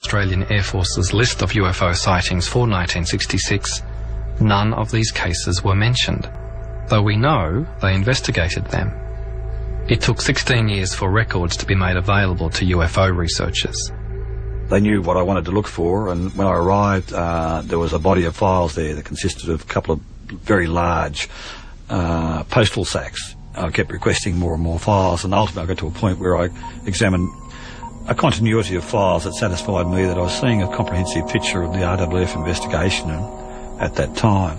Australian Air Force's list of UFO sightings for 1966, none of these cases were mentioned, though we know they investigated them. It took 16 years for records to be made available to UFO researchers. They knew what I wanted to look for, and when I arrived, there was a body of files there that consisted of a couple of very large postal sacks. I kept requesting more and more files, and ultimately I got to a point where I examined a continuity of files that satisfied me that I was seeing a comprehensive picture of the RWF investigation at that time.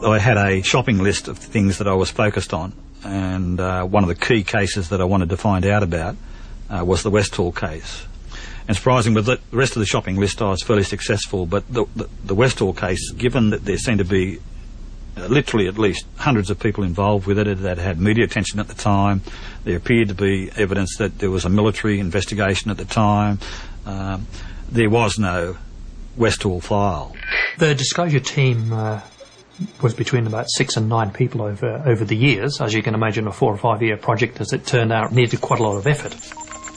I had a shopping list of things that I was focused on, and one of the key cases that I wanted to find out about was the Westall case. And surprising, with the rest of the shopping list I was fairly successful, but the Westall case, given that there seemed to be literally at least hundreds of people involved with it that had media attention at the time, there appeared to be evidence that there was a military investigation at the time, there was no Westall file. The disclosure team was between about 6 and 9 people over the years. As you can imagine, a 4 or 5 year project, as it turned out, needed quite a lot of effort.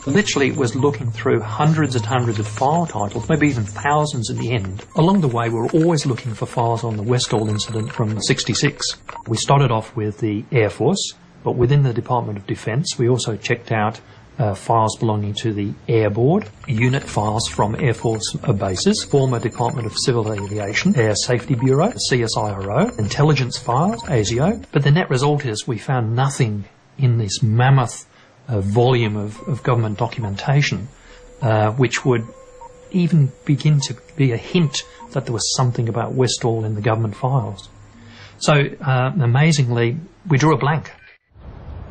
Literally was looking through hundreds and hundreds of file titles, maybe even thousands in the end. Along the way, we were always looking for files on the Westall incident from '66. We started off with the Air Force, but within the Department of Defence, we also checked out files belonging to the Air Board, unit files from Air Force bases, former Department of Civil Aviation, Air Safety Bureau, CSIRO, intelligence files, ASIO. But the net result is we found nothing in this mammoth volume of government documentation which would even begin to be a hint that there was something about Westall in the government files. So, amazingly, we drew a blank.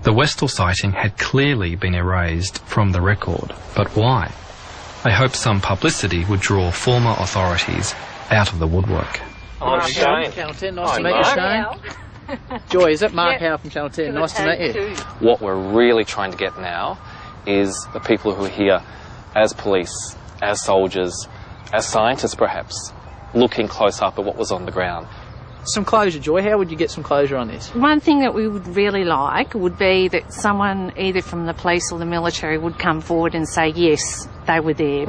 The Westall sighting had clearly been erased from the record, but why? I hoped some publicity would draw former authorities out of the woodwork. Oh, Shane. Channel 10, nice to meet you, Shane. Joy, is that Mark Howe from Channel 10? Nice to meet you. What we're really trying to get now is the people who are here as police, as soldiers, as scientists perhaps, looking close up at what was on the ground. Some closure, Joy. How would you get some closure on this? One thing that we would really like would be that someone either from the police or the military would come forward and say, yes, they were there.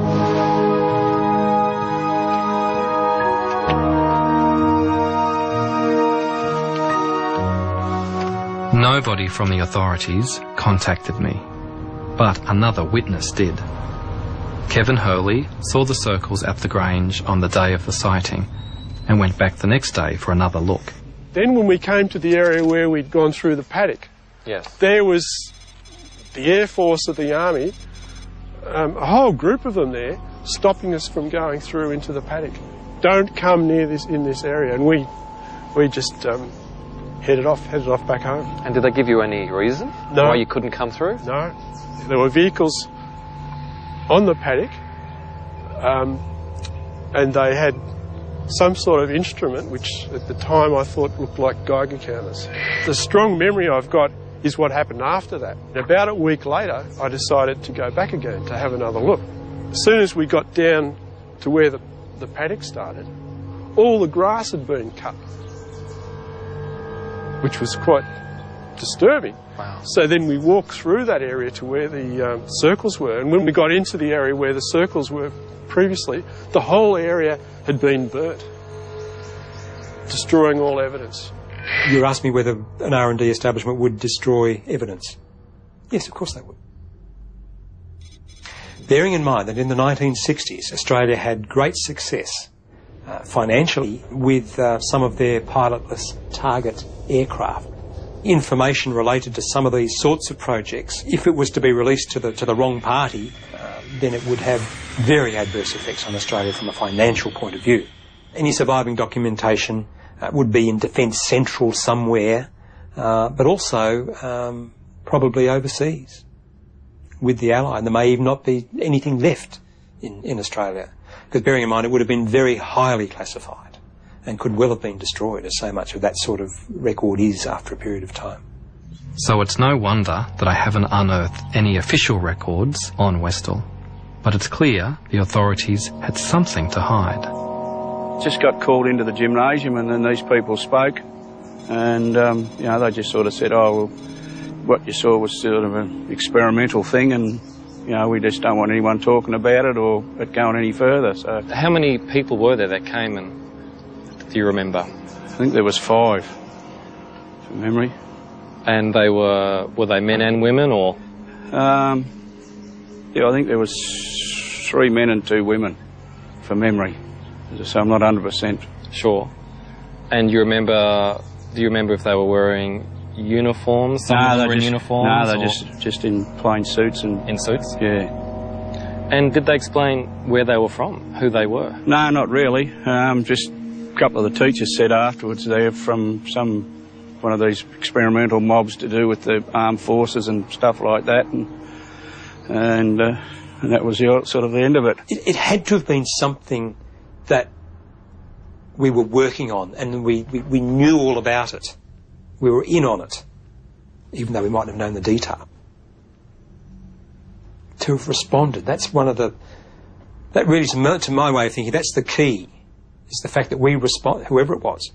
Nobody from the authorities contacted me, but another witness did. Kevin Hurley saw the circles at the Grange on the day of the sighting and went back the next day for another look. Then when we came to the area where we'd gone through the paddock, yes, there was the Air Force of the Army, a whole group of them there, stopping us from going through into the paddock. Don't come near this in this area, and we just headed off back home. And did they give you any reason why you couldn't come through? No. There were vehicles on the paddock, and they had some sort of instrument which at the time I thought looked like Geiger counters. The strong memory I've got is what happened after that. About a week later, I decided to go back again to have another look. As soon as we got down to where the paddock started, all the grass had been cut, which was quite disturbing. Wow. So then we walked through that area to where the circles were, and when we got into the area where the circles were previously, the whole area had been burnt, destroying all evidence. You asked me whether an R&D establishment would destroy evidence. Yes, of course they would. Bearing in mind that in the 1960s, Australia had great success financially with some of their pilotless target aircraft. Information related to some of these sorts of projects, if it was to be released to the wrong party, then it would have very adverse effects on Australia from a financial point of view. Any surviving documentation would be in Defence Central somewhere, but also probably overseas with the Allied. There may even not be anything left in Australia, because bearing in mind it would have been very highly classified and could well have been destroyed, as so much of that sort of record is after a period of time. So it's no wonder that I haven't unearthed any official records on Westall, but it's clear the authorities had something to hide. Just got called into the gymnasium, and then these people spoke, and they just sort of said, oh, well, what you saw was sort of an experimental thing, and You know, we just don't want anyone talking about it or it going any further. So How many people were there that came, and do you remember? I think there was 5, from memory. And they were they men and women, or? Yeah, I think there was 3 men and 2 women, from memory. So I'm not 100%. Sure. And do you remember if they were wearing uniforms? Some of them were in uniforms? No, they're just in plain suits and... In suits? Yeah. And did they explain where they were from, who they were? No, not really. Just a couple of the teachers said afterwards they're from one of these experimental mobs to do with the armed forces and stuff like that, and that was sort of the end of it. It had to have been something that we were working on, and we knew all about it. We were in on it, even though we mightn't have known the detail. To have responded, that's one of the... That really, to my way of thinking, that's the key, is the fact that we whoever it was,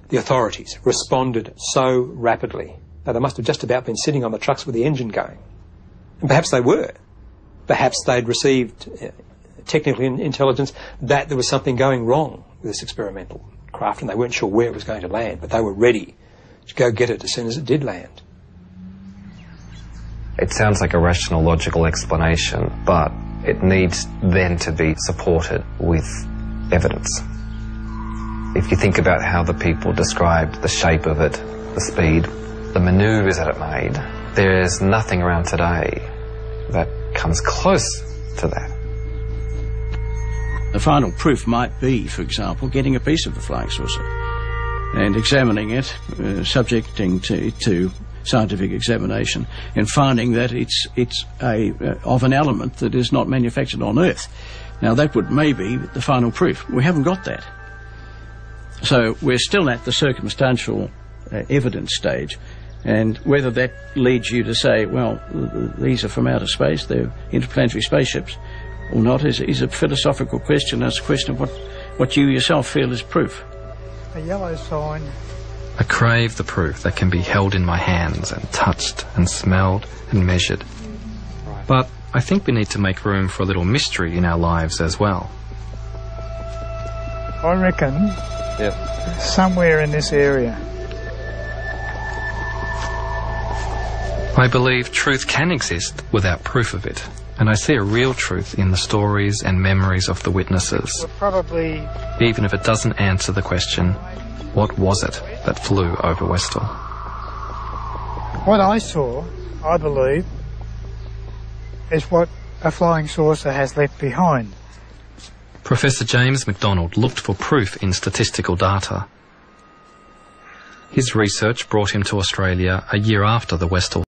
the authorities, responded so rapidly that they must have just about been sitting on the trucks with the engine going. And perhaps they were. Perhaps they'd received technical intelligence that there was something going wrong with this experimental craft, and they weren't sure where it was going to land, but they were ready to go get it as soon as it did land. It sounds like a rational, logical explanation, but it needs then to be supported with evidence. If you think about how the people described the shape of it, the speed, the manoeuvres that it made, there's nothing around today that comes close to that. The final proof might be, for example, getting a piece of the flying saucer and examining it, subjecting to scientific examination, and finding that it's of an element that is not manufactured on Earth. Now, that would maybe be the final proof. We haven't got that. So we're still at the circumstantial evidence stage, and whether that leads you to say, well, these are from outer space, they're interplanetary spaceships, or not, is a philosophical question. It's a question of what you yourself feel is proof. A yellow sign. I crave the proof that can be held in my hands and touched and smelled and measured. But I think we need to make room for a little mystery in our lives as well. I reckon somewhere in this area. I believe truth can exist without proof of it, and I see a real truth in the stories and memories of the witnesses. We're probably... Even if it doesn't answer the question, what was it that flew over Westall? What I saw, I believe, is what a flying saucer has left behind. Professor James MacDonald looked for proof in statistical data. His research brought him to Australia a year after the Westall